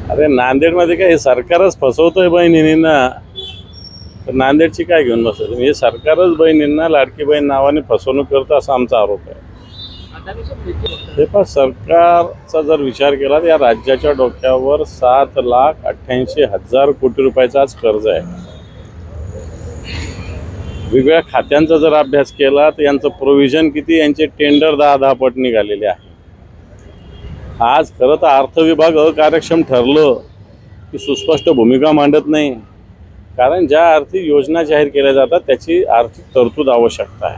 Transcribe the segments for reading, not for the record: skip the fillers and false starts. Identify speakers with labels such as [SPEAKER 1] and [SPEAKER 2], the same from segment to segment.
[SPEAKER 1] अरे नांदेडमध्ये काय हे सरकारच फसवतोय बहिणींना, तर नांदेडची काय घेऊन बसत? हे सरकारच बहिणींना लाडकी बहीण नावाने फसवणूक करतं असा आमचा आरोप आहे। हे पण सरकारचा जर विचार केला तर या राज्याच्या डोक्यावर 7,88,000 कोटी रुपयाचा आज कर्ज आहे। वेगवेगळ्या खात्यांचा जर अभ्यास केला तर यांचं प्रोव्हिजन किती, यांचे टेंडर 10 पट निघालेले आहे। आज खरं तर अर्थ विभाग अकार्यक्षम ठरलं की सुस्पष्ट भूमिका मांडत नाही, कारण ज्या आर्थिक योजना जाहीर केल्या जातात त्याची आर्थिक तरतूद आवश्यकता आहे,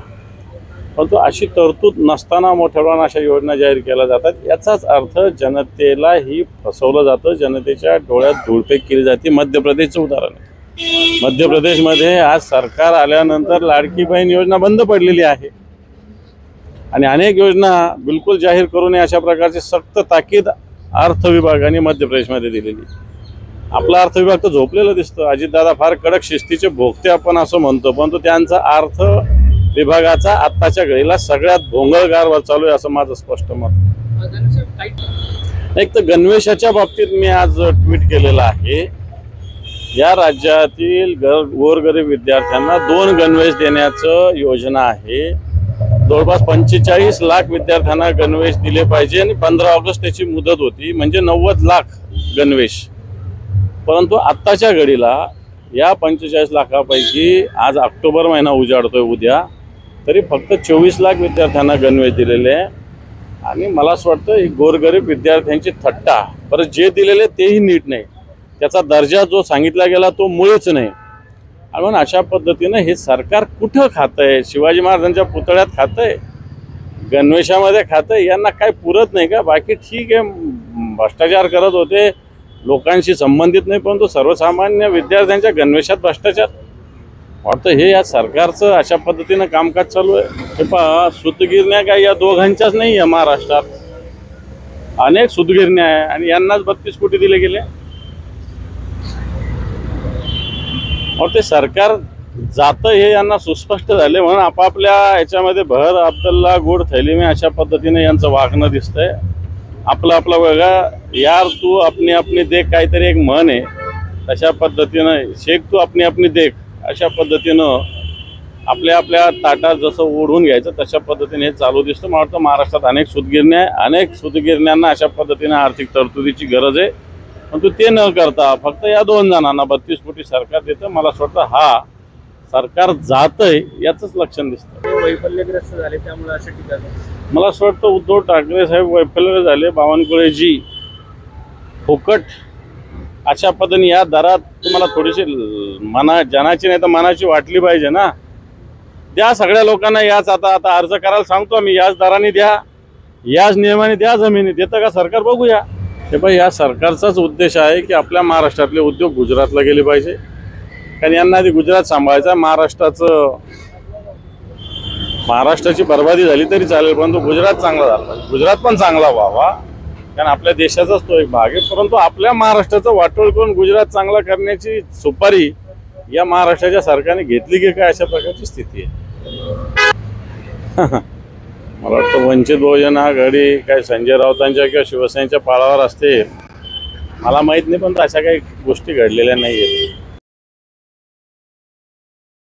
[SPEAKER 1] परंतु अशी तरतूद नसताना मोठ्या प्रमाणात अशा योजना जाहीर केल्या जातात। याचाच अर्थ जनतेला ही फसवलं जातं, जनतेच्या डोळ्यात धूळफेक केली जाते। मध्य प्रदेशचं उदाहरण आहे। मध्य प्रदेशमध्ये आज सरकार आल्यानंतर लाडकी बहीण योजना बंद पडलेली आहे आणि अनेक योजना बिलकुल जाहीर करू नये अशा प्रकारची सक्त ताकीद अर्थ विभागाने मध्य प्रदेशमध्ये दिलेली। आपला अर्थ विभाग तर झोपलेला दिसतो। अजितदादा फार कडक शिस्तीचे भोगते आपण असं म्हणतो, परंतु त्यांचा अर्थ विभागाचा आत्ताच्या घडीला सगळ्यात भोंगळगार चालू आहे असं माझं स्पष्ट मत। एक तर गणवेशाच्या बाबतीत मी आज ट्विट केलेलं आहे। या राज्यातील गोरगरीब विद्यार्थ्यांना 2 गणवेश देण्याचं योजना आहे। जवळपास 45 लाख विद्यार्थ्यांना गणवेश दिले पाहिजे आणि 15 ऑगस्ट त्याची मुदत होती, म्हणजे 90 लाख गणवेश। परंतु आत्ताच्या घडीला या 45 लाखापैकी आज ऑक्टोबर महिना उजाडतोय उद्या, तरी फक्त 24 लाख विद्यार्थ्यांना गणवेश दिलेले आहे। आणि मला असं वाटतं ही गोरगरीब विद्यार्थ्यांची थट्टा, परत जे दिलेले तेही नीट नाही, त्याचा दर्जा जो सांगितला गेला तो मुळीच नाही। म्हणून अशा पद्धतीनं हे सरकार कुठं खातंय? शिवाजी महाराजांच्या पुतळ्यात खातंय, गणवेशामध्ये खातंय, यांना काय पुरत नाही का? बाकी ठीक आहे, भ्रष्टाचार करत होते, लोकांशी संबंधित नाही, परंतु सर्वसामान्य विद्यार्थ्यांच्या गणवेशात भ्रष्टाचार वाटतं। हे या सरकारचं अशा पद्धतीनं कामकाज चालू आहे। हे पहा, सूतगिरण्या काय या दोघांच्याच नाही आहे, महाराष्ट्रात अनेक सूतगिरण्या आहे आणि यांनाच 32 कोटी दिले गेले। और ते सरकार जातं हे यांना सुस्पष्ट झाले, म्हणून आपापल्या याच्यामध्ये भर अब्दुल्ला गुड थैली में अशा पद्धतीने यांचं वागणं दिसतंय। आपला आपला वेगळा, यार तू अपनी अपनी देख काहीतरी एक म्हण आहे, तशा पद्धतीनं शेख तू अपनी अपनी देख अशा पद्धतीनं आपल्या आपल्या ताटात जसं ओढून घ्यायचं तशा पद्धतीने हे चालू दिसतं। मला वाटतं महाराष्ट्रात अनेक सूतगिरण्या आहे, अनेक सूतगिरण्यांना अशा पद्धतीने आर्थिक तरतुदीची गरज आहे, परंतु ते न करता फक्त या 2 जणांना 32 कोटी सरकार देतं। मला असं वाटतं हा सरकार जातंय याचंच लक्षण दिसतं।
[SPEAKER 2] वैफल्यग्रस्त झाले त्यामुळे असं टीका
[SPEAKER 1] मला असं वाटतं उद्धव ठाकरे साहेब वैफल्य झाले, बावनकुळेजी फुकट अशा पद्धतीने या दरात तुम्हाला थोडीशी जनाची नाही तर मनाची वाटली पाहिजे ना। द्या सगळ्या लोकांना याच, आता अर्ज करायला सांगतो आम्ही, याच दराने द्या, याच नियमाने द्या जमिनी, देतं का सरकार बघूया। हे पण या सरकारचाच उद्देश आहे की आपल्या महाराष्ट्रातले उद्योग गुजरातला गेले पाहिजे, कारण यांना आधी गुजरात सांभाळायचं। महाराष्ट्राची बर्बादी झाली तरी चालेल, परंतु गुजरात चांगला झाला, गुजरात पण चांगला व्हावा, कारण आपल्या देशाचाच तो एक भाग आहे। परंतु आपल्या महाराष्ट्राचं वाटोळ करून गुजरात चांगला करण्याची सुपारी या महाराष्ट्राच्या सरकारने घेतली की काय अशा प्रकारची स्थिती आहे। मला वाटतं वंचित बहुजन आघाडी काय संजय राऊतांच्या किंवा शिवसेनेच्या पाळावर असते मला माहीत नाही, पण अशा काही गोष्टी घडलेल्या नाही आहेत।